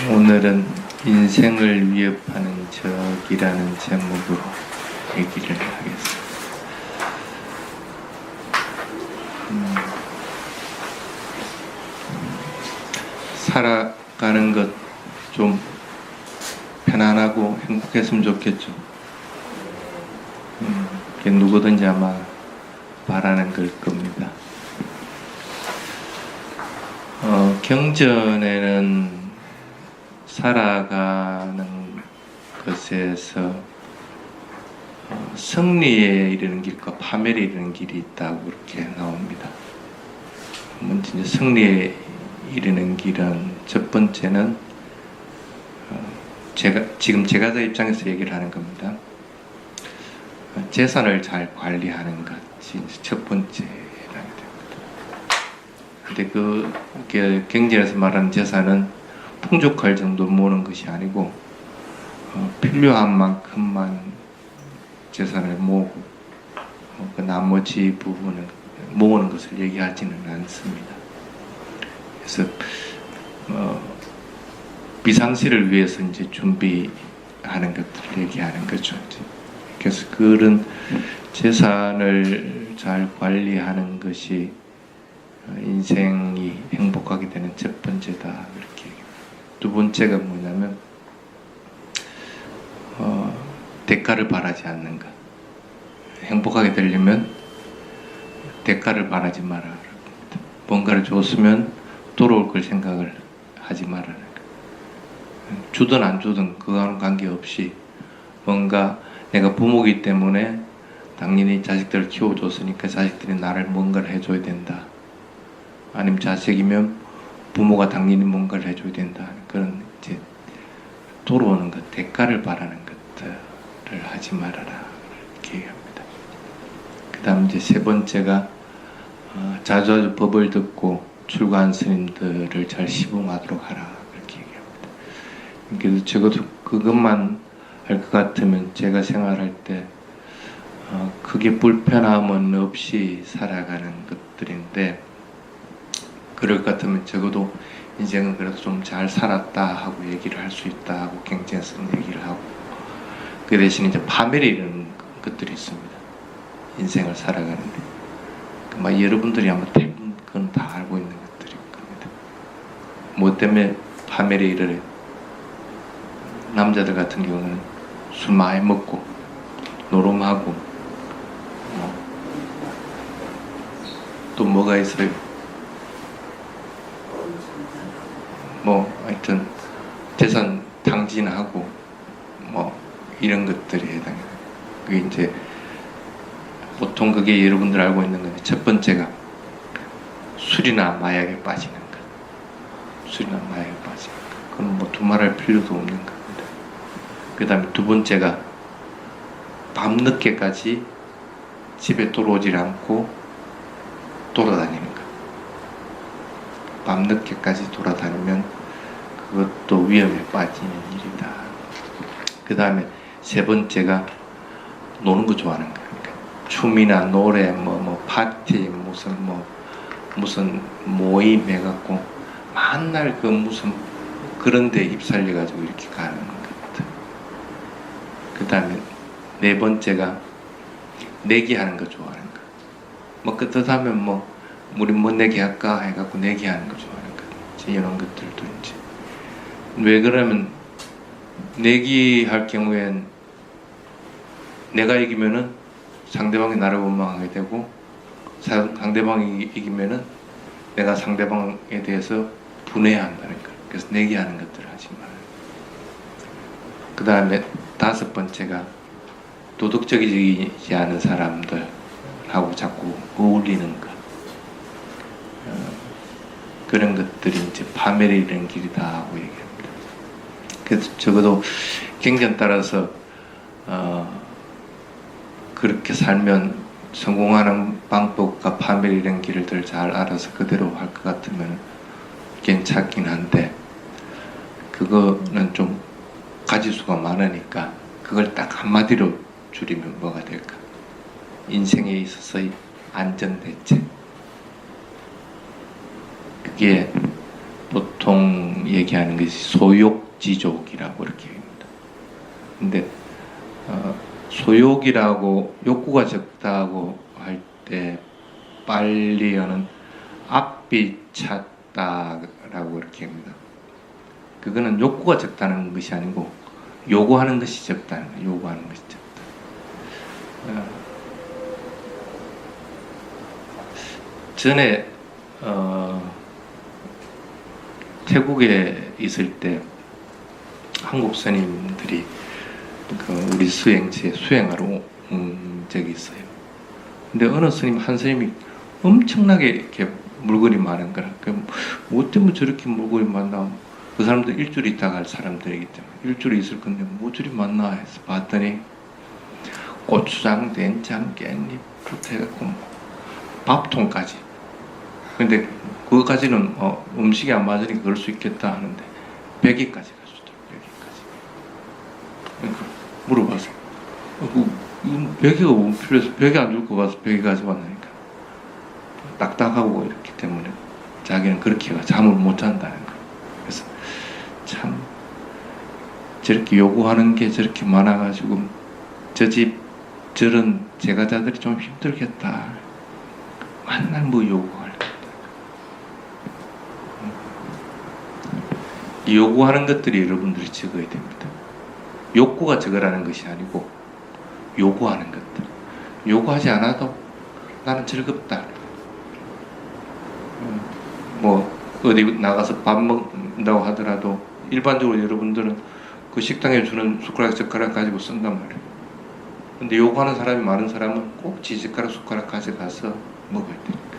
오늘은 인생을 위협하는 적이라는 제목으로 얘기를 하겠습니다. 살아가는 것 좀 편안하고 행복했으면 좋겠죠. 그게 누구든지 아마 바라는 걸 겁니다. 경전에는 살아가는 것에서 승리에 이르는 길과 파멸에 이르는 길이 있다고 그렇게 나옵니다. 먼저 이제 승리에 이르는 길은 첫 번째는 지금 제가자 입장에서 얘기를 하는 겁니다. 재산을 잘 관리하는 것이 첫 번째라게 됩니다. 근데 경전에서 말하는 재산은 풍족할 정도로 모으는 것이 아니고 필요한 만큼만 재산을 모으고 그 나머지 부분을 모으는 것을 얘기하지는 않습니다. 그래서 비상시를 위해서 이제 준비하는 것들을 얘기하는 거죠. 그래서 그런 재산을 잘 관리하는 것이 인생이 행복하게 되는 첫 번째다 이렇게. 두 번째가 뭐냐면 대가를 바라지 않는 것. 행복하게 되려면 대가를 바라지 말아라. 뭔가를 줬으면 돌아올 걸 생각을 하지 말아라. 주든 안 주든 그거와는 관계없이 뭔가 내가 부모이기 때문에 당연히 자식들을 키워줬으니까 자식들이 나를 뭔가를 해줘야 된다. 아니면 자식이면 부모가 당연히 뭔가를 해줘야 된다. 그런 이제 돌아오는 것, 대가를 바라는 것들을 하지 말아라 이렇게 얘기합니다. 그 다음 이제 세 번째가 자주 법을 듣고 출가한 스님들을 잘 시봉하도록 하라 이렇게 얘기합니다. 그래서 적어도 그것만 할 것 같으면 제가 생활할 때 크게 불편함은 없이 살아가는 것들인데, 그럴 것 같으면 적어도 인생은 그래도 좀 잘 살았다 하고 얘기를 할 수 있다 하고 경전에서는 얘기를 하고, 그 대신 이제 파멸에 이르는 것들이 있습니다. 인생을 살아가는데 아마 여러분들이 아마 대부분 그건 다 알고 있는 것들일 겁니다. 뭐 때문에 파멸에 이르래? 남자들 같은 경우는 술 많이 먹고 노름하고 또 뭐가 있어요? 하여튼 재산 탕진하고 이런 것들이 해당해요. 그게 이제 보통 그게 여러분들 알고 있는 건데, 첫 번째가 술이나 마약에 빠지는 것. 술이나 마약에 빠지는 것. 그건 두말할 필요도 없는 겁니다. 그 다음에 두 번째가 밤늦게까지 집에 돌아오질 않고 돌아다니는 것. 밤늦게까지 돌아다니면 그것도 위험에 빠지는 일이다. 그 다음에 세 번째가 노는 거 좋아하는 거. 춤이나 노래, 파티, 무슨 모임 해갖고 만날 무슨 그런 데 휩쓸려가지고 이렇게 가는 것들. 그 다음에 네 번째가 내기하는 거 좋아하는 거. 그렇다면 우리 내기할까 해갖고 내기하는 거 좋아하는 거. 이런 것들도 이제. 왜 그러면 내기할 경우엔 내가 이기면은 상대방이 나를 원망하게 되고, 상대방이 이기면은 내가 상대방에 대해서 분해야 한다는 거. 그래서 내기하는 것들을 하지 말아요. 그 다음에 다섯 번째가 도덕적이지 않은 사람들하고 자꾸 어울리는 것. 그런 것들이 이제 파멸에 이르는 길이다 하고 얘기합니다. 그래서 적어도 경전 따라서 그렇게 살면 성공하는 방법과 파멸에 이르는 길을 잘 알아서 그대로 할 것 같으면 괜찮긴 한데, 그거는 좀 가지수가 많으니까 그걸 딱 한마디로 줄이면 뭐가 될까? 인생에 있어서의 안전대책. 그게 보통 얘기하는 것이 소욕지족이라고 이렇게 합니다. 근데 소욕이라고 욕구가 적다고 할 때 빨리어는 앞이 찼다라고 이렇게 합니다. 그거는 욕구가 적다는 것이 아니고 요구하는 것이 적다는 거예요. 요구하는 것이 적다. 전에 태국에 있을 때 한국 스님들이 우리 수행지에 수행하러 온 적이 있어요. 근데 어느 스님 한 스님이 엄청나게 이렇게 물건이 많은 거라. 뭐 때문에 저렇게 물건이 많나? 그 사람들 일주일 있다가 갈 사람들이기 때문에 일주일 있을 건데 뭐 저리 많나 해서 봤더니 고추장, 된장, 깻잎 그렇게 해갖고 밥통까지. 근데 그거까지는 음식이 안 맞으니까 그럴 수 있겠다 하는데 100개까지 갔었더라고요. 100개까지. 그러니까 물어봐서 이건 100개가 뭐 필요해서 100개 안 줄 거 가서 100개 가져왔나니까 딱딱하고 이렇기 때문에 자기는 그렇게 잠을 못 잔다는 거예요. 그래서 참 저렇게 요구하는 게 저렇게 많아가지고 저 집 저런 제가자들이 좀 힘들겠다. 맨날 뭐 요구하려고. 이 요구하는 것들이 여러분들이 적어야 됩니다. 욕구가 적으라는 것이 아니고 요구하는 것들. 요구하지 않아도 나는 즐겁다. 뭐 어디 나가서 밥 먹는다고 하더라도 일반적으로 여러분들은 그 식당에 주는 숟가락 젓가락 가지고 쓴단 말이에요. 근데 요구하는 사람이 많은 사람은 꼭 지젓가락 숟가락 가져가서 먹어야 되니까.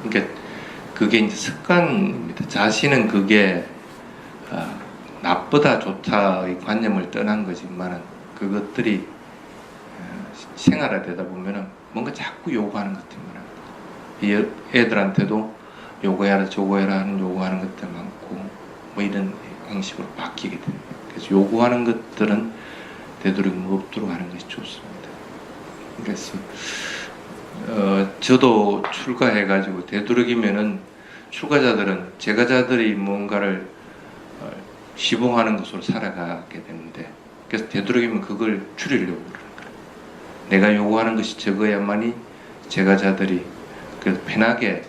그러니까 그게 이제 습관입니다. 자신은 그게 나쁘다 좋다의 관념을 떠난 거지만은 그것들이 생활화되다 보면은 뭔가 자꾸 요구하는 것들이 많아요. 애들한테도 요구해라 저거해라 하는 요구하는 것들 많고 뭐 이런 형식으로 바뀌게 됩니다. 그래서 요구하는 것들은 되도록 없도록 하는 것이 좋습니다. 그래서 저도 출가해가지고 되도록이면은 출가자들은 제가자들이 뭔가를 시봉하는 것으로 살아가게 되는데 그래서 되도록이면 그걸 줄이려고 그러는 거예요. 내가 요구하는 것이 적어야만이 제가자들이 그래서 편하게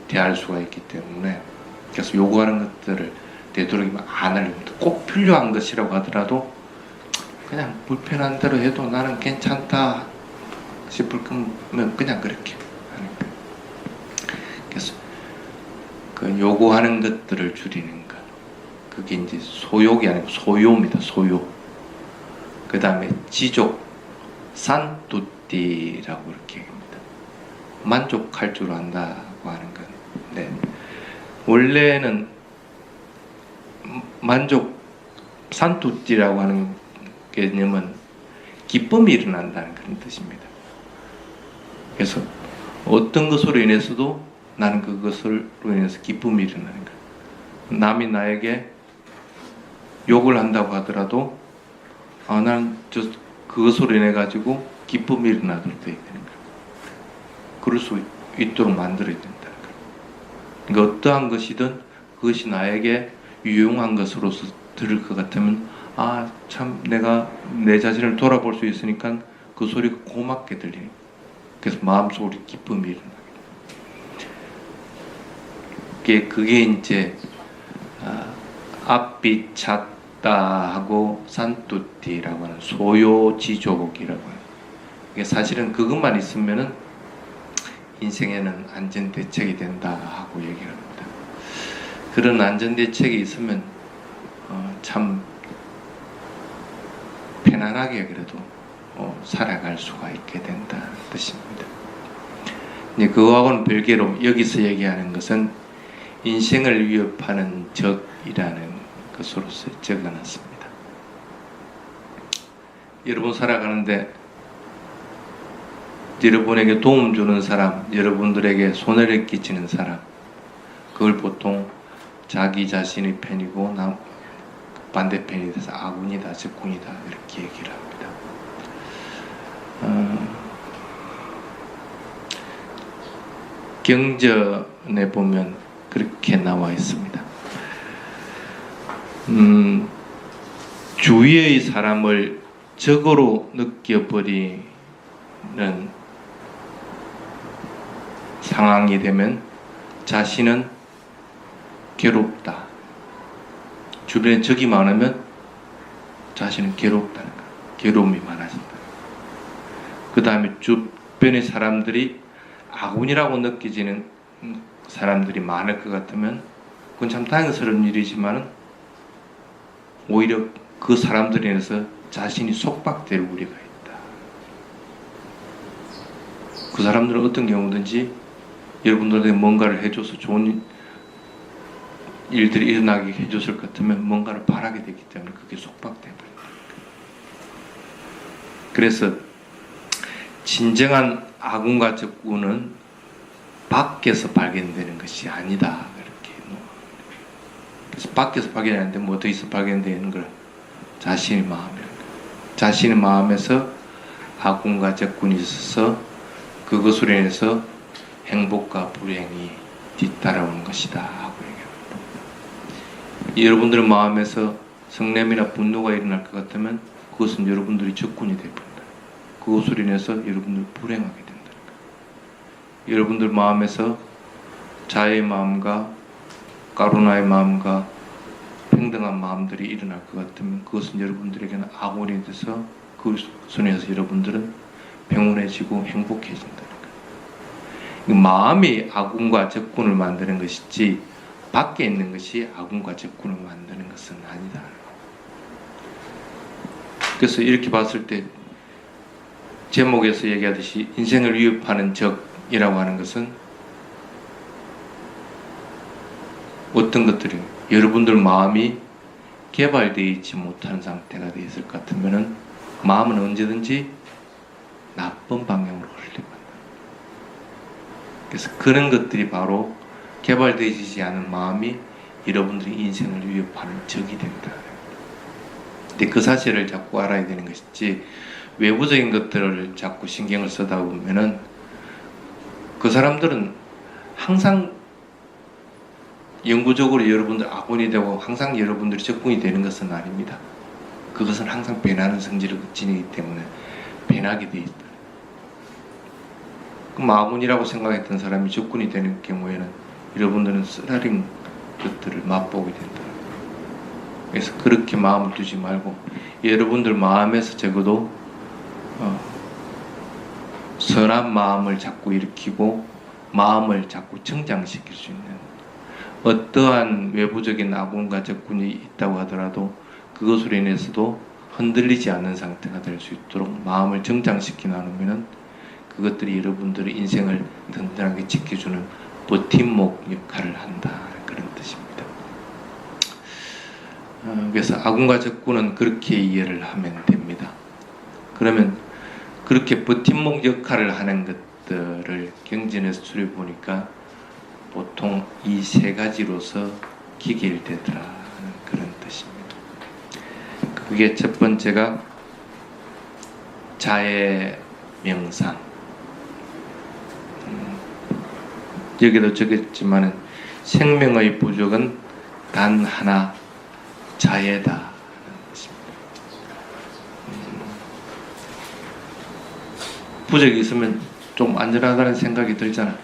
대할 수가 있기 때문에 그래서 요구하는 것들을 되도록이면 안 하려고 합니다. 꼭 필요한 것이라고 하더라도 그냥 불편한 대로 해도 나는 괜찮다 싶을 거면 그냥 그렇게 하는 거예요. 그래서 그 요구하는 것들을 줄이는 것 그게 이제 소욕이 아니고 소요입니다. 소요. 그 다음에 지족 산뚜띠라고 이렇게 합니다. 만족할 줄 안다고 하는 건 네. 원래는 만족 산뚜띠라고 하는 개념은 기쁨이 일어난다는 그런 뜻입니다. 그래서 어떤 것으로 인해서도 나는 그것으로 인해서 기쁨이 일어나는 거예요. 남이 나에게 욕을 한다고 하더라도 나는 그것으로 인해 가지고 기쁨이 일어나도록 되어야 되는 거예요. 그럴 수 있도록 만들어야 된다는 거예요. 그러니까 어떠한 것이든 그것이 나에게 유용한 것으로서 들을 것 같으면 참 내가 내 자신을 돌아볼 수 있으니까 그 소리가 고맙게 들리니 그래서 마음속으로 기쁨이 일어나게 돼요. 그게 이제 앞빛 찼다 하고 산뚜띠라고 하는 소요지족이라고 해요. 이게 사실은 그것만 있으면은 인생에는 안전대책이 된다 하고 얘기를 합니다. 그런 안전대책이 있으면 참 편안하게 그래도 살아갈 수가 있게 된다는 뜻입니다. 이제 그거하고는 별개로 여기서 얘기하는 것은 인생을 위협하는 적이라는 것으로서 적어놨습니다. 여러분 살아가는데 여러분에게 도움 주는 사람, 여러분들에게 손해를 끼치는 사람, 그걸 보통 자기 자신의 편이고 반대편이 돼서 아군이다, 적군이다 이렇게 얘기를 합니다. 경전에 보면 그렇게 나와 있습니다. 주위의 사람을 적으로 느껴버리는 상황이 되면 자신은 괴롭다. 주변에 적이 많으면 자신은 괴롭다는 거. 괴로움이 많아진다. 그 다음에 주변의 사람들이 아군이라고 느껴지는 사람들이 많을 것 같으면 그건 참 다행스러운 일이지만 오히려 그 사람들에 인해서 자신이 속박될 우려가 있다. 그 사람들은 어떤 경우든지 여러분들에게 뭔가를 해줘서 좋은 일들이 일어나게 해줬을 것 같으면 뭔가를 바라게 되기 때문에 그게 속박돼 버린다. 그래서 진정한 아군과 적군은 밖에서 발견되는 것이 아니다. 이렇게. 그래서 밖에서 발견하는데 뭐 어디서 발견되는 걸 자신의 마음이라는 거예요. 자신의 마음에서 아군과 적군이 있어서 그것으로 인해서 행복과 불행이 뒤따라오는 것이다 하고 얘기합니다. 여러분들 마음에서 성냄이나 분노가 일어날 것 같으면 그것은 여러분들이 적군이 되어버린다. 그것으로 인해서 여러분들 불행하게 된다는 거예요. 여러분들 마음에서 자애의 마음과 까루나의 마음과 평등한 마음들이 일어날 것 같으면 그것은 여러분들에게는 악원이 돼서 그것으로 인해서 여러분들은 평온해지고 행복해진다는 거예요. 마음이 아군과 적군을 만드는 것이지 밖에 있는 것이 아군과 적군을 만드는 것은 아니다. 그래서 이렇게 봤을 때 제목에서 얘기하듯이 인생을 위협하는 적이라고 하는 것은 어떤 것들이 여러분들 마음이 개발되어 있지 못한 상태가 되어 있을 것 같으면 마음은 언제든지 나쁜 방향으로 흘러간다. 그래서 그런 것들이 바로 개발되어지지 않은 마음이 여러분들의 인생을 위협하는 적이 된다. 근데 그 사실을 자꾸 알아야 되는 것이지 외부적인 것들을 자꾸 신경을 쓰다 보면은 그 사람들은 항상 영구적으로 여러분들 악원이 되고 항상 여러분들이 적군이 되는 것은 아닙니다. 그것은 항상 변하는 성질을 지니기 때문에 변하게 되어 있다. 그럼 악원이라고 생각했던 사람이 적군이 되는 경우에는 여러분들은 쓰라린 것들을 맛보게 된다. 그래서 그렇게 마음을 두지 말고 여러분들 마음에서 적어도 선한 마음을 자꾸 일으키고 마음을 자꾸成장시킬 수 있는 어떠한 외부적인 악운과 적군이 있다고 하더라도 그것으로 인해서도 흔들리지 않는 상태가 될 수 있도록 마음을 정장시켜 나누면 그것들이 여러분들의 인생을 든든하게 지켜주는 버팀목 역할을 한다. 그런 뜻입니다. 그래서 악운과 적군은 그렇게 이해를 하면 됩니다. 그러면 그렇게 버팀목 역할을 하는 것들을 경전에서 추려 보니까 보통 이 세 가지로서 기결되더라 하는 그런 뜻입니다. 그게 첫 번째가 자의 명상. 여기도 적었지만은 생명의 부족은 단 하나 자애다 하는 뜻입니다. 부족이 있으면 좀 안전하다는 생각이 들잖아.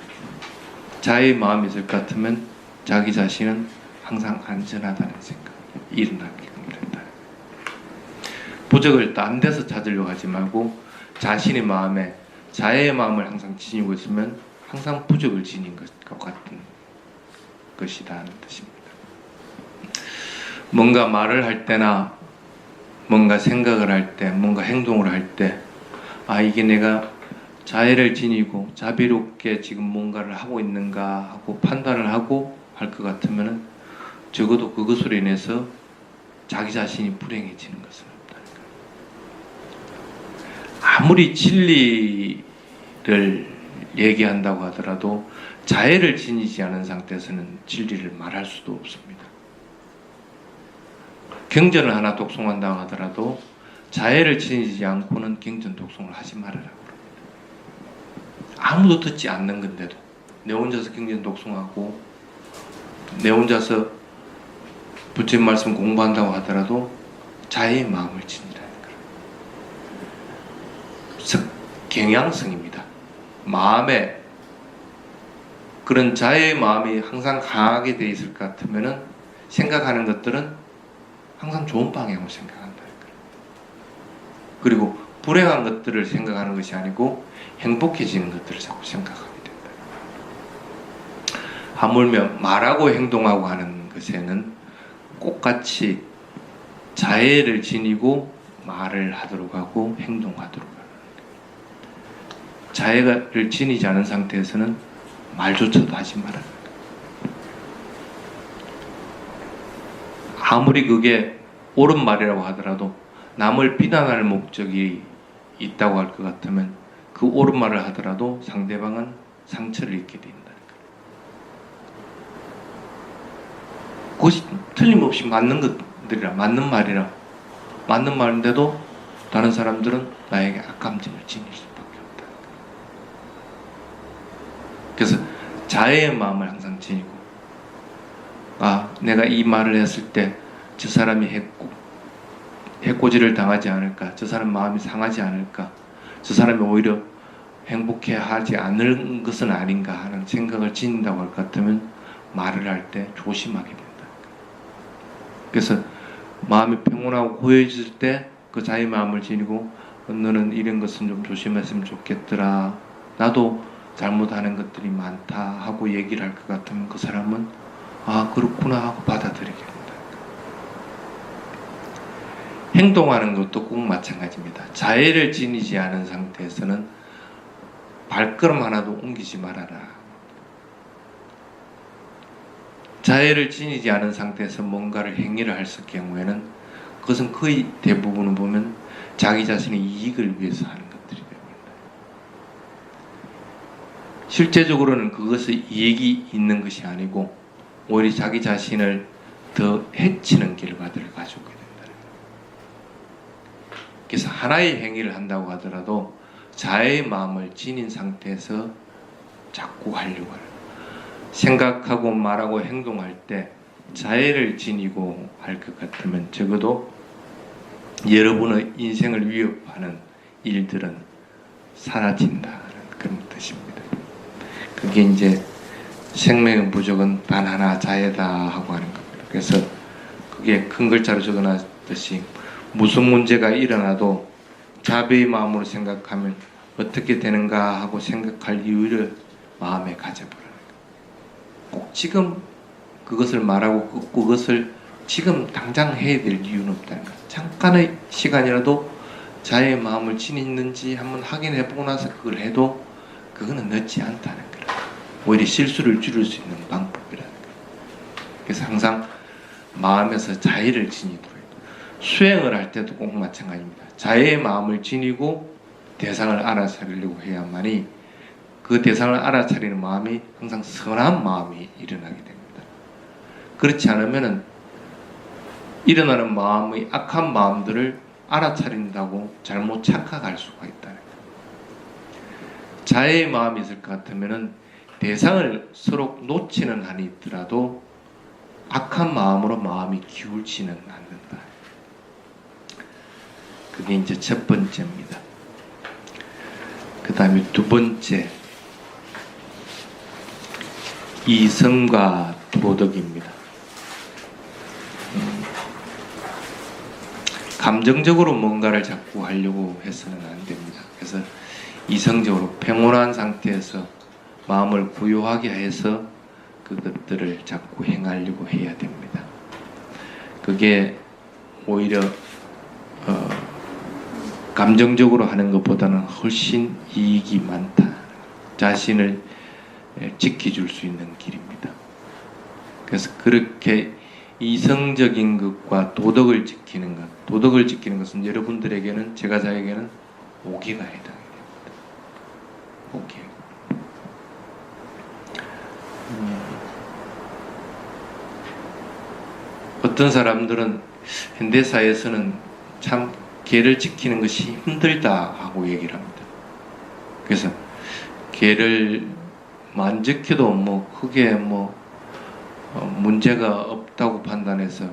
자의 마음이 있을 것 같으면 자기 자신은 항상 안전하다는 생각이 일어나게 된다. 부족을 딴 데서 찾으려고 하지 말고 자신의 마음에 자애의 마음을 항상 지니고 있으면 항상 부족을 지닌 것과 같은 것이다 하는 뜻입니다. 뭔가 말을 할 때나 뭔가 생각을 할 때 뭔가 행동을 할 때 이게 내가 자애를 지니고 자비롭게 지금 뭔가를 하고 있는가 하고 판단을 하고 할 것 같으면 적어도 그것으로 인해서 자기 자신이 불행해지는 것은 없다는 거예요. 아무리 진리를 얘기한다고 하더라도 자애를 지니지 않은 상태에서는 진리를 말할 수도 없습니다. 경전을 하나 독송한다고 하더라도 자애를 지니지 않고는 경전 독송을 하지 말아라. 아무도 듣지 않는 건데도 내 혼자서 경전 독송하고 내 혼자서 부처님 말씀 공부한다고 하더라도 자의 마음을 지니라는 거예요. 경향성입니다. 마음에 그런 자의 마음이 항상 강하게 돼 있을 것 같으면은 생각하는 것들은 항상 좋은 방향으로 생각한다는 거예요. 그리고 불행한 것들을 생각하는 것이 아니고 행복해지는 것들을 자꾸 생각하게 된다. 하물며 말하고 행동하고 하는 것에는 똑같이 자애를 지니고 말을 하도록 하고 행동하도록 하는 거예요. 자애를 지니지 않은 상태에서는 말조차도 하지 말아야 돼요. 아무리 그게 옳은 말이라고 하더라도 남을 비난할 목적이 있다고 할 것 같으면 그 옳은 말을 하더라도 상대방은 상처를 입게 된다는 거예요. 그것이 틀림없이 맞는 것들이라, 맞는 말이라, 맞는 말인데도 다른 사람들은 나에게 악감정을 지닐 수밖에 없다는 거예요. 그래서 자애의 마음을 항상 지니고, 내가 이 말을 했을 때 저 사람이 해코지를 당하지 않을까, 저 사람 마음이 상하지 않을까, 저 사람이 오히려 행복해하지 않을 것은 아닌가 하는 생각을 지닌다고 할 것 같으면 말을 할 때 조심하게 된다. 그래서 마음이 평온하고 고요해질 때 그 자의 마음을 지니고, 너는 이런 것은 좀 조심했으면 좋겠더라, 나도 잘못하는 것들이 많다 하고 얘기를 할 것 같으면 그 사람은 그렇구나 하고 받아들이게 된다. 행동하는 것도 꼭 마찬가지입니다. 자애를 지니지 않은 상태에서는 발걸음 하나도 옮기지 말아라. 자애를 지니지 않은 상태에서 뭔가를 행위를 했을 경우에는 그것은 거의 대부분을 보면 자기 자신의 이익을 위해서 하는 것들이 됩니다. 실제적으로는 그것의 이익이 있는 것이 아니고 오히려 자기 자신을 더 해치는 결과들을 가져오게 됩니다. 그래서 하나의 행위를 한다고 하더라도 자의 마음을 지닌 상태에서 자꾸 하려고 해요. 생각하고 말하고 행동할 때 자애를 지니고 할 것 같으면 적어도 여러분의 인생을 위협하는 일들은 사라진다는 그런 뜻입니다. 그게 이제 생명의 부족은 단 하나 자애다 하고 하는 겁니다. 그래서 그게 큰 글자로 적어놨듯이 무슨 문제가 일어나도 자비의 마음으로 생각하면 어떻게 되는가 하고 생각할 이유를 마음에 가져보라는 거예요. 꼭 지금 그것을 말하고 그것을 지금 당장 해야 될 이유는 없다는 거예요. 잠깐의 시간이라도 자의 마음을 지니는지 한번 확인해보고 나서 그걸 해도 그거는 늦지 않다는 거예요. 오히려 실수를 줄일 수 있는 방법이라는 거예요. 그래서 항상 마음에서 자애를 지니도록 해요. 수행을 할 때도 꼭 마찬가지입니다. 자애의 마음을 지니고 대상을 알아차리려고 해야만이 그 대상을 알아차리는 마음이 항상 선한 마음이 일어나게 됩니다. 그렇지 않으면은 일어나는 마음의 악한 마음들을 알아차린다고 잘못 착각할 수가 있다는 거예요. 자애의 마음이 있을 것 같으면은 대상을 서로 놓치는 한이 있더라도 악한 마음으로 마음이 기울지는 않는다. 그게 이제 첫 번째입니다. 그 다음에 두 번째, 이성과 도덕입니다. 감정적으로 뭔가를 자꾸 하려고 해서는 안 됩니다. 그래서 이성적으로 평온한 상태에서 마음을 고요하게 해서 그것들을 자꾸 행하려고 해야 됩니다. 그게 오히려 감정적으로 하는 것보다는 훨씬 이익이 많다. 자신을 지켜줄 수 있는 길입니다. 그래서 그렇게 이성적인 것과 도덕을 지키는 것, 도덕을 지키는 것은 여러분들에게는, 제가 자에게는 오계가 해당이 됩니다. 오계. 어떤 사람들은 현대사에서는 참 계를 지키는 것이 힘들다 하고 얘기를 합니다. 그래서 계를 안 지켜도 크게 문제가 없다고 판단해서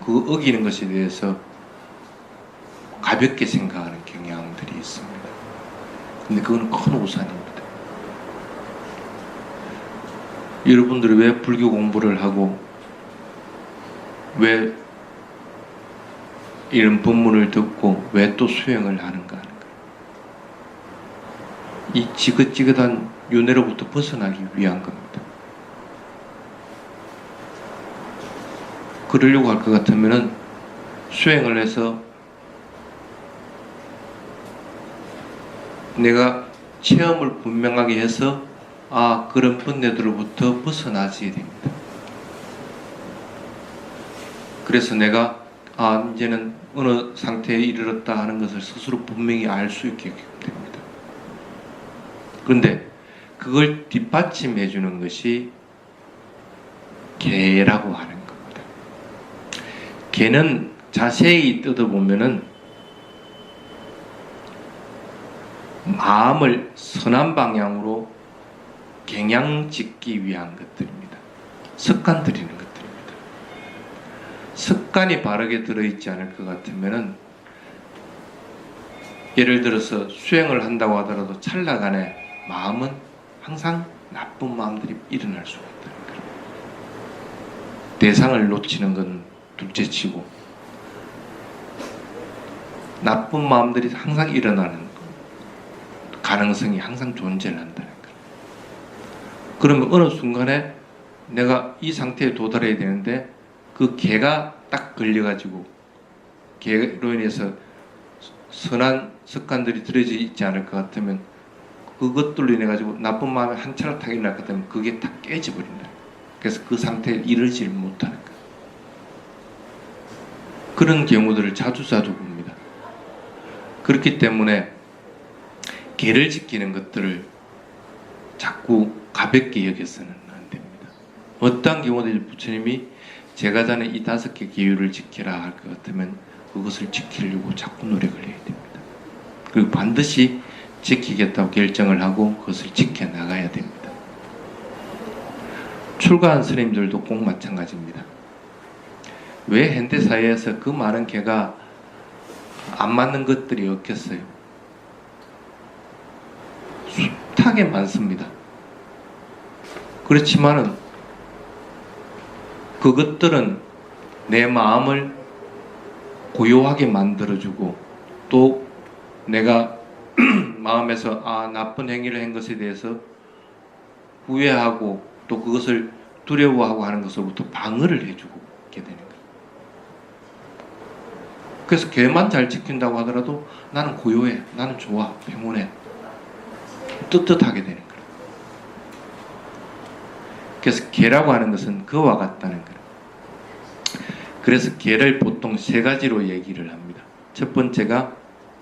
그 어기는 것에 대해서 가볍게 생각하는 경향들이 있습니다. 근데 그건 큰 오산입니다. 여러분들이 왜 불교 공부를 하고 왜 이런 법문을 듣고 왜 또 수행을 하는가 하는 거예요. 이 지긋지긋한 윤회로부터 벗어나기 위한 겁니다. 그러려고 할 것 같으면은 수행을 해서 내가 체험을 분명하게 해서 그런 번뇌들로부터 벗어나지 됩니다. 그래서 내가 이제는 어느 상태에 이르렀다 하는 것을 스스로 분명히 알 수 있게 됩니다. 그런데 그걸 뒷받침해 주는 것이 계라고 하는 겁니다. 계는 자세히 뜯어보면은 마음을 선한 방향으로 경향짓기 위한 것들입니다. 습관 들이는 것들입니다. 습관이 바르게 들어있지 않을 것 같으면은 예를 들어서 수행을 한다고 하더라도 찰나간에 마음은 항상 나쁜 마음들이 일어날 수가 있다는 거예요. 대상을 놓치는 건 둘째치고 나쁜 마음들이 항상 일어나는 가능성이 항상 존재를 한다는 거예요. 그러면 어느 순간에 내가 이 상태에 도달해야 되는데 그 개가 딱 걸려가지고 개로 인해서 선한 습관들이 들어져 있지 않을 것 같으면 그것들로 인해 가지고 나쁜 마음에 한 차례 탁 일어날 것 같으면 그게 다 깨져버린다. 그래서 그 상태에 이르지를 못하는 거예요. 그런 경우들을 자주 봅니다. 그렇기 때문에 계를 지키는 것들을 자꾸 가볍게 여겨서는 안 됩니다. 어떠한 경우든지 부처님이 제가 전에 이 5개 계율을 지키라 할 것 같으면 그것을 지키려고 자꾸 노력을 해야 됩니다. 그리고 반드시 지키겠다고 결정을 하고 그것을 지켜나가야 됩니다. 출가한 스님들도 꼭 마찬가지입니다. 왜 현대사회에서 그 많은 개가 안 맞는 것들이 없겠어요? 숱하게 많습니다. 그렇지만은 그것들은 내 마음을 고요하게 만들어주고 또 내가 마음에서 나쁜 행위를 한 것에 대해서 후회하고 또 그것을 두려워하고 하는 것으로부터 방어를 해주고 있게 되는 거예요. 그래서 걔만 잘 지킨다고 하더라도 나는 고요해, 나는 좋아, 평온해, 떳떳하게 되는 거예요. 그래서 계라고 하는 것은 그와 같다는 거예요. 그래서 계를 보통 3가지로 얘기를 합니다. 첫 번째가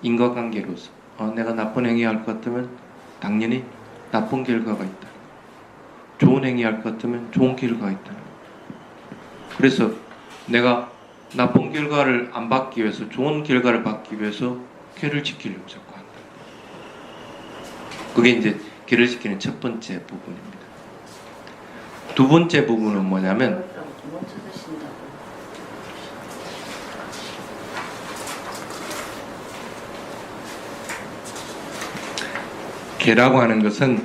인과관계로서 내가 나쁜 행위할 것 같으면 당연히 나쁜 결과가 있다. 좋은 행위할 것 같으면 좋은 결과가 있다. 그래서 내가 나쁜 결과를 안 받기 위해서 좋은 결과를 받기 위해서 계를 지키려고 자꾸 한다. 그게 이제 계를 지키는 첫 번째 부분입니다. 두 번째 부분은 뭐냐면 계라고 하는 것은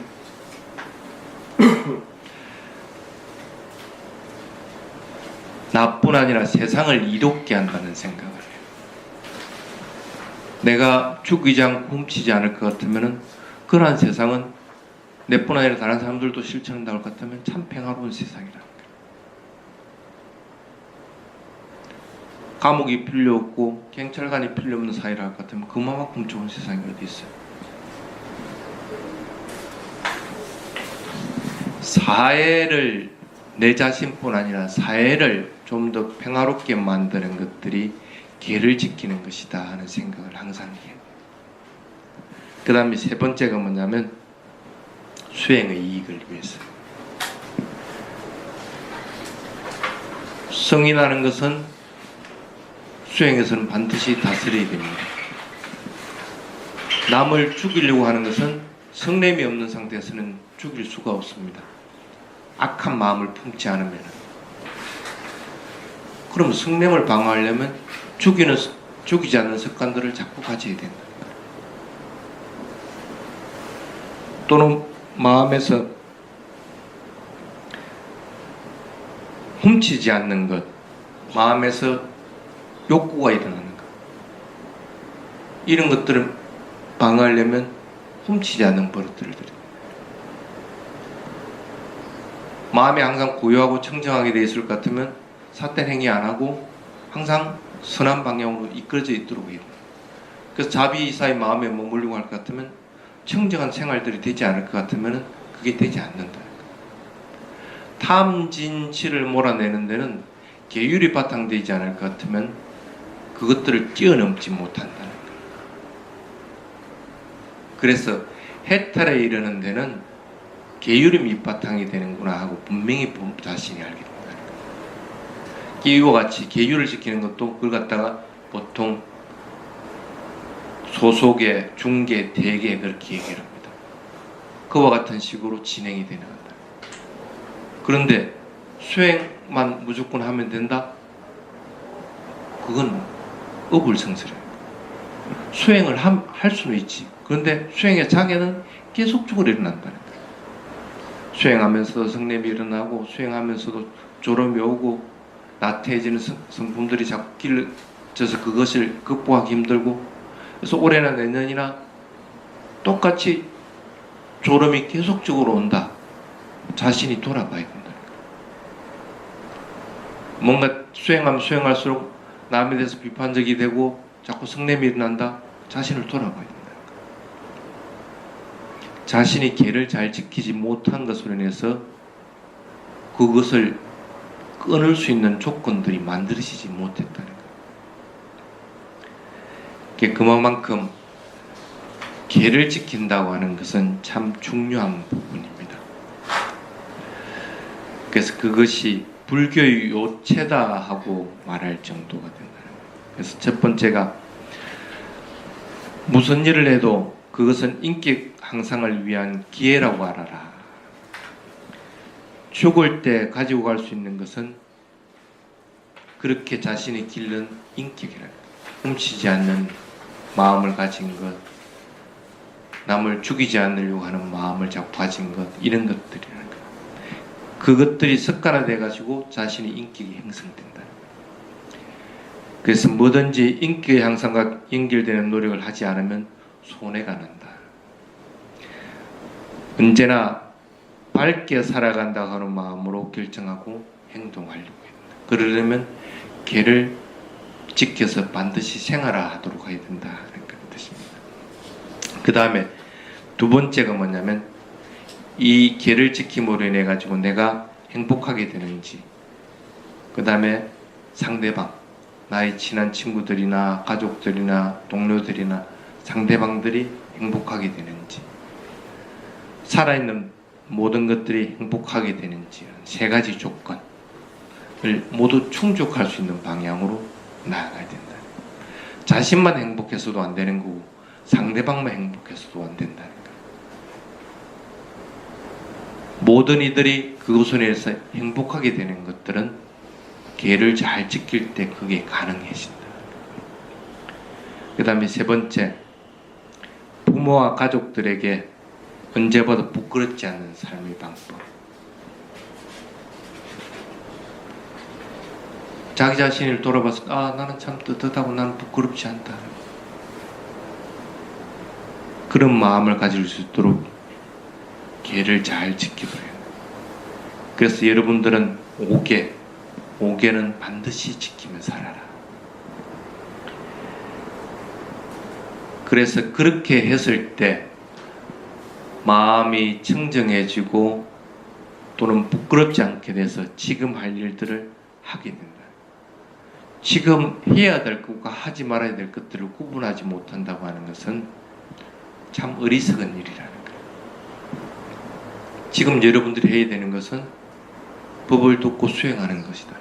나뿐 아니라 세상을 이롭게 한다는 생각을 해요. 내가 죽이지 않고 훔치지 않을 것 같으면 그러한 세상은 내뿐 아니라 다른 사람들도 실천한다고 할 것 같으면 참 평화로운 세상이라는 거예요. 감옥이 필요 없고 경찰관이 필요 없는 사회라 할 것 같으면 그만큼 좋은 세상이 어디 있어요. 사회를 내 자신뿐 아니라 사회를 좀 더 평화롭게 만드는 것들이 계를 지키는 것이다 하는 생각을 항상 해요. 그 다음에 세 번째가 뭐냐면 수행의 이익을 위해서. 성인하는 것은 수행에서는 반드시 다스려야 됩니다. 남을 죽이려고 하는 것은 성냄이 없는 상태에서는 죽일 수가 없습니다. 악한 마음을 품지 않으면, 그럼 성냄을 방어하려면 죽이지 않는 습관들을 자꾸 가져야 된다. 또는 마음에서 훔치지 않는 것, 마음에서 욕구가 일어나는 것, 이런 것들을 방어하려면 훔치지 않는 버릇들을 들여야. 마음이 항상 고요하고 청정하게 되어 있을 것 같으면 삿된 행위 안 하고 항상 선한 방향으로 이끌어져 있도록 해요. 그래서 자비이사의 마음에 머물려고 할 것 같으면 청정한 생활들이 되지 않을 것 같으면 그게 되지 않는다. 탐진치를 몰아내는 데는 계율이 바탕되지 않을 것 같으면 그것들을 뛰어넘지 못한다는 거예요. 그래서 해탈에 이르는 데는 계율이 밑바탕이 되는구나 하고 분명히 자신이 알게 된다는 거예요. 이와 같이 계율을 지키는 것도 그걸 갖다가 보통 소속의 중계, 대계 그렇게 얘기를 합니다. 그와 같은 식으로 진행이 되는 거다. 그런데 수행만 무조건 하면 된다? 그건 어불성설이에요. 수행을 할 수는 있지. 그런데 수행의 장애는 계속적으로 일어난다는 거예요. 수행하면서도 성냄이 일어나고 수행하면서도 졸음이 오고 나태해지는 성품들이 자꾸 길러져서 그것을 극복하기 힘들고, 그래서 올해나 내년이나 똑같이 졸음이 계속적으로 온다. 자신이 돌아봐야 된다. 뭔가 수행하면 수행할수록 남에 대해서 비판적이 되고 자꾸 성냄이 일어난다. 자신을 돌아봐야 된다. 자신이 계를 잘 지키지 못한 것으로 인해서 그것을 끊을 수 있는 조건들이 만들어지지 못했다는 거예요. 그만큼 계를 지킨다고 하는 것은 참 중요한 부분입니다. 그래서 그것이 불교의 요체다 하고 말할 정도가 된다는 거예요. 그래서 첫 번째가 무슨 일을 해도 그것은 인격 향상을 위한 기회라고 알아라. 죽을 때 가지고 갈 수 있는 것은 그렇게 자신이 기른 인격이라. 훔치지 않는 마음을 가진 것, 남을 죽이지 않으려고 하는 마음을 자꾸 가진 것, 이런 것들이라는 거예요. 그것들이 습관화돼 가지고 자신의 인격이 형성된다. 그래서 뭐든지 인격의 향상과 연결되는 노력을 하지 않으면 손해가 난다. 언제나 밝게 살아간다고 하는 마음으로 결정하고 행동하려고 합니다. 그러려면 계를 지켜서 반드시 생활화하도록 해야 된다는 그런 뜻입니다. 그 다음에 두 번째가 뭐냐면 이 계를 지킴으로 인해 가지고 내가 행복하게 되는지, 그 다음에 상대방, 나의 친한 친구들이나 가족들이나 동료들이나 상대방들이 행복하게 되는지, 살아있는 모든 것들이 행복하게 되는지, 세 가지 조건을 모두 충족할 수 있는 방향으로 나아가야 된다. 자신만 행복해서도 안 되는 거고 상대방만 행복해서도 안 된다는 거예요. 모든 이들이 그것으로 인해서 행복하게 되는 것들은 계를 잘 지킬 때 그게 가능해진다. 그 다음에 세 번째, 부모와 가족들에게 언제보다 부끄럽지 않은 삶의 방법. 자기 자신을 돌아봐서 나는 참 떳떳하고 나는 부끄럽지 않다. 그런 마음을 가질 수 있도록 계를 잘 지켜봐야 해요. 그래서 여러분들은 5계는 반드시 지키며 살아라. 그래서 그렇게 했을 때 마음이 청정해지고 또는 부끄럽지 않게 돼서 지금 할 일들을 하게 된다. 지금 해야 될 것과 하지 말아야 될 것들을 구분하지 못한다고 하는 것은 참 어리석은 일이라는 거예요. 지금 여러분들이 해야 되는 것은 법을 듣고 수행하는 것이다.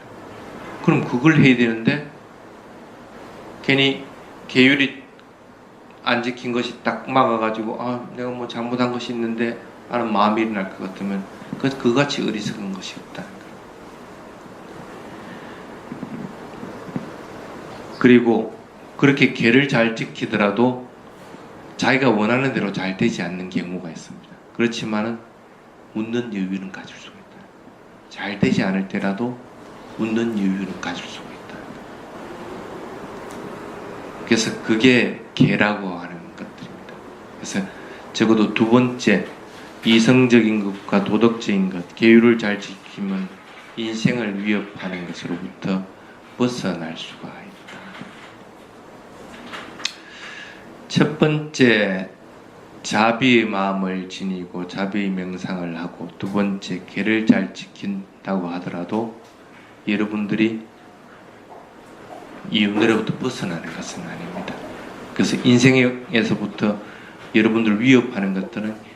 그럼 그걸 해야 되는데 괜히 계율이 안 지킨 것이 딱 막아가지고 내가 뭐 잘못한 것이 있는데 하는 마음이 일어날 것 같으면 그같이 어리석은 것이 없다는 거예요. 그리고 그렇게 계를 잘 지키더라도 자기가 원하는 대로 잘 되지 않는 경우가 있습니다. 그렇지만은 웃는 여유는 가질 수가 있다. 잘 되지 않을 때라도 웃는 여유는 가질 수가 있다. 그래서 그게 계라고 하는 것들입니다. 그래서 적어도 두 번째, 이성적인 것과 도덕적인 것, 계율을 잘 지키면 인생을 위협하는 것으로부터 벗어날 수가 있다. 첫 번째, 자비의 마음을 지니고 자비의 명상을 하고, 두 번째, 계를 잘 지킨다고 하더라도 여러분들이 이 윤회로부터 벗어나는 것은 아닙니다. 그래서 인생에서부터 여러분들을 위협하는 것들은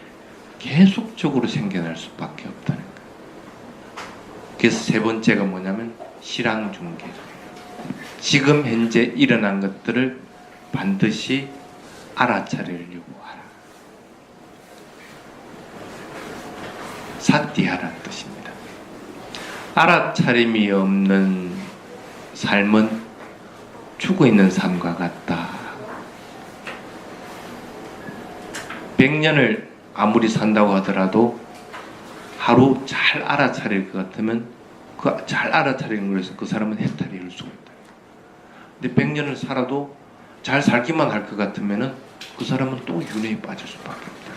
계속적으로 생겨날 수밖에 없다는 거예요. 그래서 세 번째가 뭐냐면 실황중계. 지금 현재 일어난 것들을 반드시 알아차리려고 하라. 사티하라는 뜻입니다. 알아차림이 없는 삶은 죽어있는 삶과 같다. 100년을 아무리 산다고 하더라도 하루 잘 알아차릴 것 같으면 그 잘 알아차리는 거에서 그 사람은 해탈이 이룰 수가 있다. 근데 100년을 살아도 잘 살기만 할 것 같으면은 그 사람은 또 윤회에 빠질 수밖에 없다.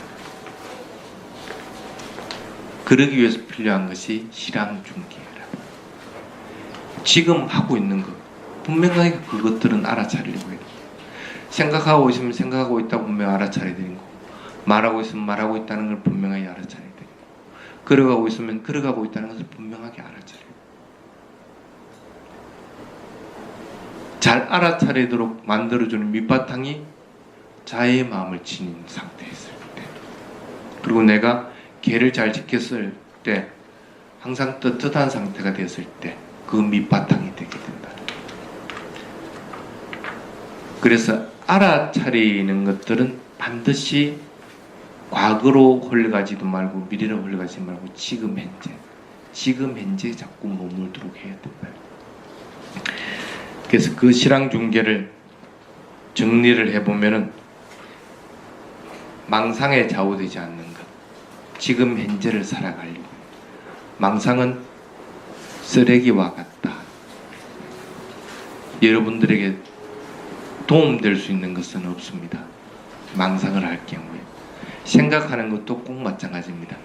그러기 위해서 필요한 것이 실황중계라. 지금 하고 있는 것, 분명하게 그것들은 알아차리려고 해요. 생각하고 있으면 생각하고 있다고 분명히 알아차려야 되는 거고, 말하고 있으면 말하고 있다는 걸 분명하게 알아차려야 되는 거고, 걸어가고 있으면 걸어가고 있다는 것을 분명하게 알아차려야 돼요. 잘 알아차리도록 만들어주는 밑바탕이 자의 마음을 지닌 상태였을 때, 그리고 내가 계를 잘 지켰을 때, 항상 떳떳한 상태가 되었을 때 그 밑바탕이 되게 된다. 그래서 알아차리는 것들은 반드시 과거로 흘러가지도 말고 미래로 흘러가지 말고 지금 현재 자꾸 머물도록 해야 된다. 그래서 그 실황중계를 정리를 해보면은 망상에 좌우되지 않는 것, 지금 현재를 살아가려고. 망상은 쓰레기와 같다. 여러분들에게 도움될 수 있는 것은 없습니다. 망상을 할 경우에. 생각하는 것도 꼭 마찬가지입니다.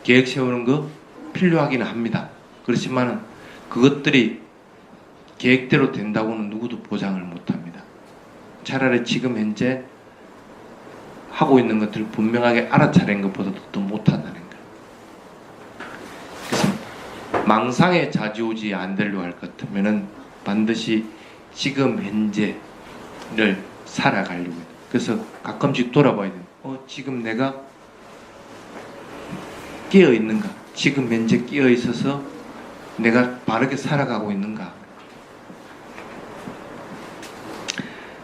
계획 세우는 거 필요하기는 합니다. 그렇지만 그것들이 계획대로 된다고는 누구도 보장을 못합니다. 차라리 지금 현재 하고 있는 것들을 분명하게 알아차린 것보다도 더 못한다는 거예요. 그래서 망상에 좌지우지 안 되려고 할 것 같으면은 반드시 지금 현재를 살아가려고 해요. 그래서 가끔씩 돌아봐야 돼요. 지금 내가 깨어 있는가? 지금 현재 깨어 있어서 내가 바르게 살아가고 있는가?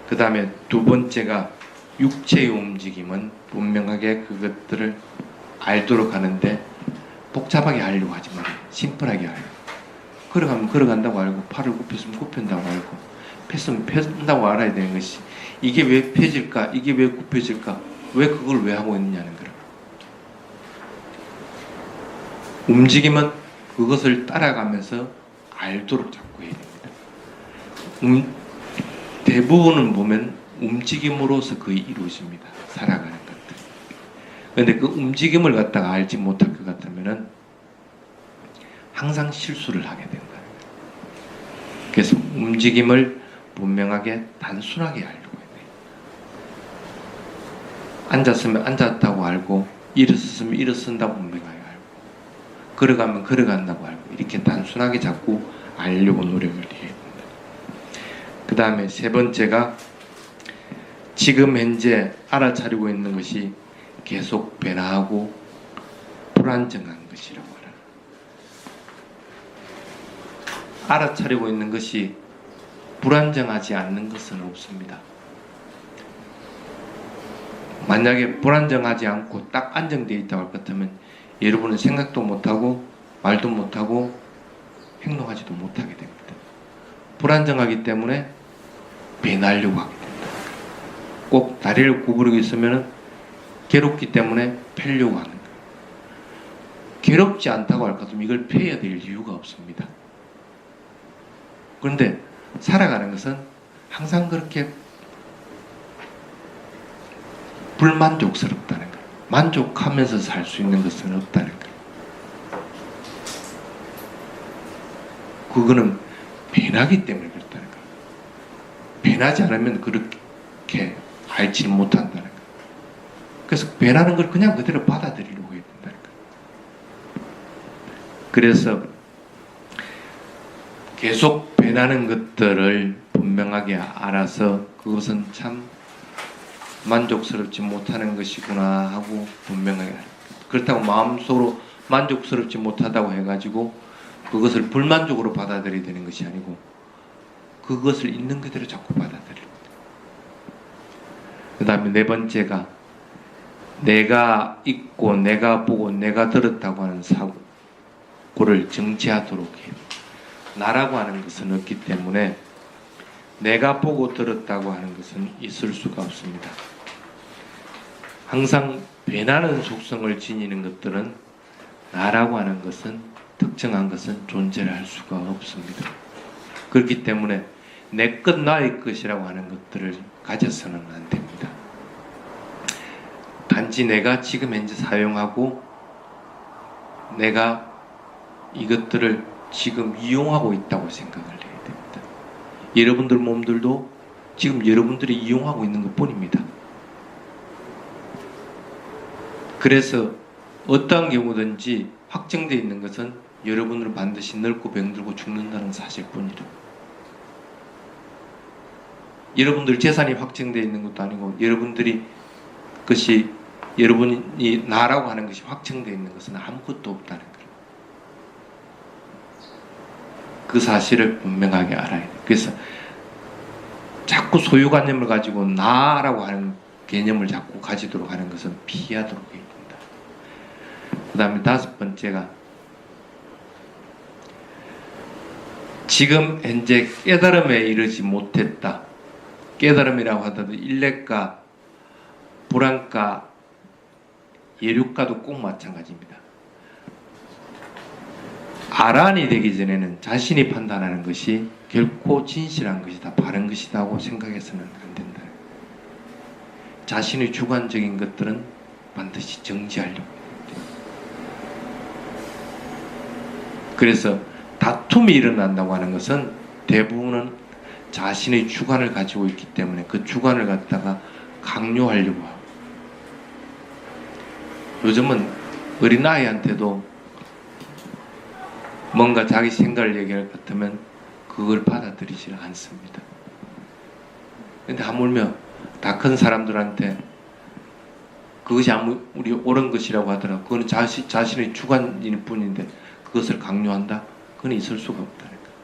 그 다음에 두 번째가 육체의 움직임은 분명하게 그것들을 알도록 하는데 복잡하게 하려고 하지 말아요. 심플하게 하려고. 걸어가면 걸어간다고 알고, 팔을 굽혔으면 굽힌다고 알고, 폈으면 폈다고 알아야 되는 것이, 이게 왜 펴질까? 이게 왜 굽혀질까? 왜 그걸 왜 하고 있느냐는 거라. 움직임은 그것을 따라가면서 알도록 자꾸 해야 됩니다. 대부분은 보면 움직임으로서 거의 이루어집니다. 살아가는 것들. 그런데 그 움직임을 갖다가 알지 못할 것 같으면은 항상 실수를 하게 된다. 그래서 움직임을 분명하게 단순하게 하려고 해야 돼요. 앉았으면 앉았다고 알고, 일어섰으면 일어선다고 분명하게 알고, 걸어가면 걸어간다고 알고, 이렇게 단순하게 자꾸 알려고 노력을 해야 됩니다. 그 다음에 세 번째가 지금 현재 알아차리고 있는 것이 계속 변화하고 불안정한 것이라고 하라. 알아차리고 있는 것이 불안정하지 않는 것은 없습니다. 만약에 불안정하지 않고 딱 안정되어 있다고 할 것 같으면 여러분은 생각도 못하고 말도 못하고 행동하지도 못하게 됩니다. 불안정하기 때문에 배나려고 하게 됩니다. 꼭 다리를 구부리고 있으면 괴롭기 때문에 펴려고 하는 거예요. 괴롭지 않다고 할 것 같으면 이걸 펴야 될 이유가 없습니다. 그런데 살아가는 것은 항상 그렇게 불만족스럽다는 거예요. 만족하면서 살 수 있는 것은 없다는 거예요. 그거는 변하기 때문에 그렇다는 거예요. 변하지 않으면 그렇게 알지 못한다는 거예요. 그래서 변하는 걸 그냥 그대로 받아들이려고 해야 된다는 거예요. 그래서 계속 변하는 것들을 분명하게 알아서 그것은 참 만족스럽지 못하는 것이구나 하고 분명하게 알아요. 그렇다고 마음속으로 만족스럽지 못하다고 해가지고 그것을 불만족으로 받아들여야 되는 것이 아니고 그것을 있는 그대로 자꾸 받아들입니다. 그 다음에 네 번째가 내가 있고 내가 보고 내가 들었다고 하는 사고를 정지하도록 해요. 나라고 하는 것은 없기 때문에 내가 보고 들었다고 하는 것은 있을 수가 없습니다. 항상 변하는 속성을 지니는 것들은 나라고 하는 것은 특정한 것은 존재를 할 수가 없습니다. 그렇기 때문에 내 것 나의 것이라고 하는 것들을 가져서는 안 됩니다. 단지 내가 지금 현재 사용하고 내가 이것들을 지금 이용하고 있다고 생각을 해야 됩니다. 여러분들 몸들도 지금 여러분들이 이용하고 있는 것 뿐입니다. 그래서 어떠한 경우든지 확정되어 있는 것은 여러분들은 반드시 늙고 병들고 죽는다는 사실뿐이다. 여러분들 재산이 확정되어 있는 것도 아니고 여러분들이 그것이 여러분이 나라고 하는 것이 확정되어 있는 것은 아무것도 없다는 거예요. 그 사실을 분명하게 알아야 돼요. 그래서 자꾸 소유관념을 가지고 나라고 하는 개념을 자꾸 가지도록 하는 것은 피하도록 해야 됩니다. 그 다음에 다섯 번째가 지금 현재 깨달음에 이르지 못했다. 깨달음이라고 하더라도 일렉과 불안과 예륙과도 꼭 마찬가지입니다. 아란이 되기 전에는 자신이 판단하는 것이 결코 진실한 것이다, 바른 것이다고 생각해서는 안 된다. 자신의 주관적인 것들은 반드시 정지하려고 합니다. 그래서 다툼이 일어난다고 하는 것은 대부분은 자신의 주관을 가지고 있기 때문에 그 주관을 갖다가 강요하려고 하고, 요즘은 어린아이한테도 뭔가 자기 생각을 얘기할 것 같으면 그걸 받아들이지 않습니다. 근데 하물며 다 큰 사람들한테 그것이 아무리 옳은 것이라고 하더라도 그건 자신의 주관일 뿐인데 그것을 강요한다? 그건 있을 수가 없다는 거예요.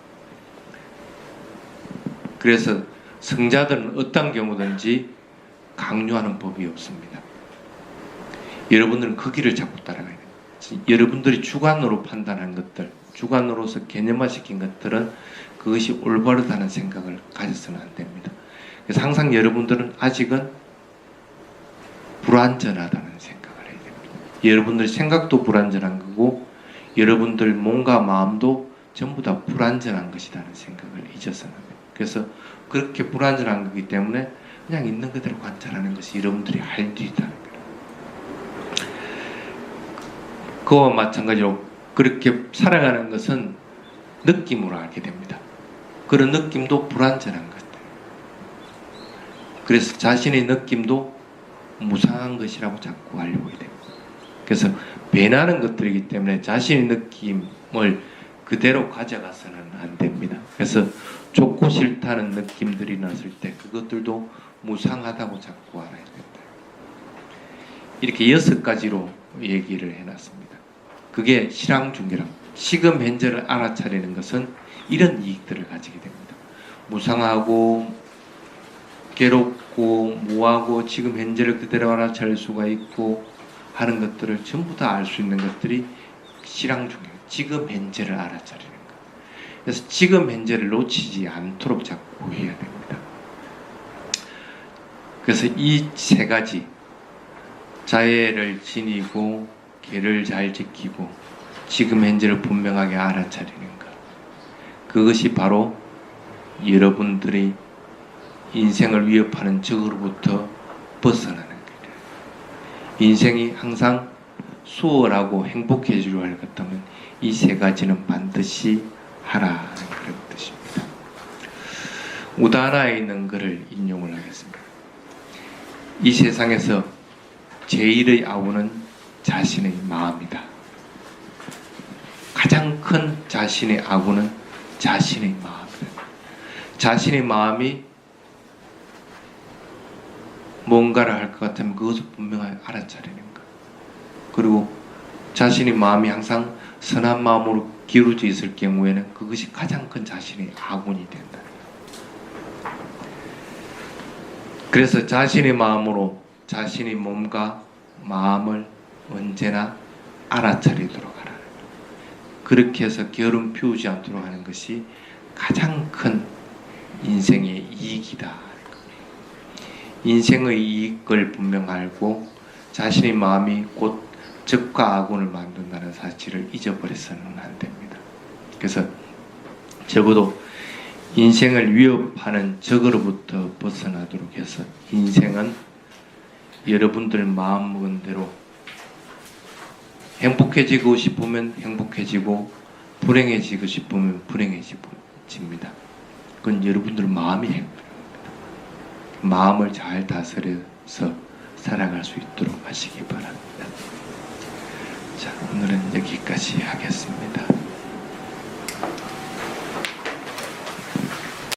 그래서 성자들은 어떤 경우든지 강요하는 법이 없습니다. 여러분들은 그 길을 자꾸 따라가야 돼요. 여러분들이 주관으로 판단한 것들, 주관으로서 개념화시킨 것들은 그것이 올바르다는 생각을 가져서는 안 됩니다. 그래서 항상 여러분들은 아직은 불완전하다는 생각을 해야 됩니다. 여러분들 생각도 불완전한 거고 여러분들 몸과 마음도 전부 다 불완전한 것이라는 생각을 잊어서는 안 됩니다. 그래서 그렇게 불완전한 거기 때문에 그냥 있는 그대로 관찰하는 것이 여러분들이 할 일이라는 거예요. 그와 마찬가지로 그렇게 살아가는 것은 느낌으로 알게 됩니다. 그런 느낌도 불완전한 것들. 그래서 자신의 느낌도 무상한 것이라고 자꾸 알려고 해야 됩니다. 그래서 변하는 것들이기 때문에 자신의 느낌을 그대로 가져가서는 안 됩니다. 그래서 좋고 싫다는 느낌들이 났을 때 그것들도 무상하다고 자꾸 알아야 된다. 이렇게 6가지로 얘기를 해놨습니다. 그게 실황중개랍니다. 지금 현재를 알아차리는 것은 이런 이익들을 가지게 됩니다. 무상하고 괴롭고 있고 뭐하고 지금 현재를 그대로 알아차릴 수가 있고 하는 것들을 전부 다 알 수 있는 것들이 실황 중에 지금 현재를 알아차리는 것. 그래서 지금 현재를 놓치지 않도록 자꾸 해야 됩니다. 그래서 이 세 가지 자애를 지니고 계를 잘 지키고 지금 현재를 분명하게 알아차리는 것. 그것이 바로 여러분들이 인생을 위협하는 적으로부터 벗어나는 거예요. 인생이 항상 수월하고 행복해지려 할 것 같다면 이 세 가지는 반드시 하라는 그런 뜻입니다. 우다나에 있는 글을 인용을 하겠습니다. 이 세상에서 제일의 아우는 자신의 마음이다. 가장 큰 자신의 아우는 자신의 마음이다. 자신의 마음이 뭔가를 할 것 같으면 그것을 분명하게 알아차리는 것. 그리고 자신의 마음이 항상 선한 마음으로 기울어져 있을 경우에는 그것이 가장 큰 자신의 아군이 된다. 그래서 자신의 마음으로 자신의 몸과 마음을 언제나 알아차리도록 하라. 그렇게 해서 게으름 피우지 않도록 하는 것이 가장 큰 인생의 이익이다. 인생의 이익을 분명 알고 자신의 마음이 곧 적과 아군을 만든다는 사실을 잊어버려서는 안 됩니다. 그래서 적어도 인생을 위협하는 적으로부터 벗어나도록 해서 인생은 여러분들 마음먹은 대로 행복해지고 싶으면 행복해지고 불행해지고 싶으면 불행해집니다. 그건 여러분들 마음이 행복합니다. 마음을 잘 다스려서 살아갈 수 있도록 하시기 바랍니다. 자, 오늘은 여기까지 하겠습니다.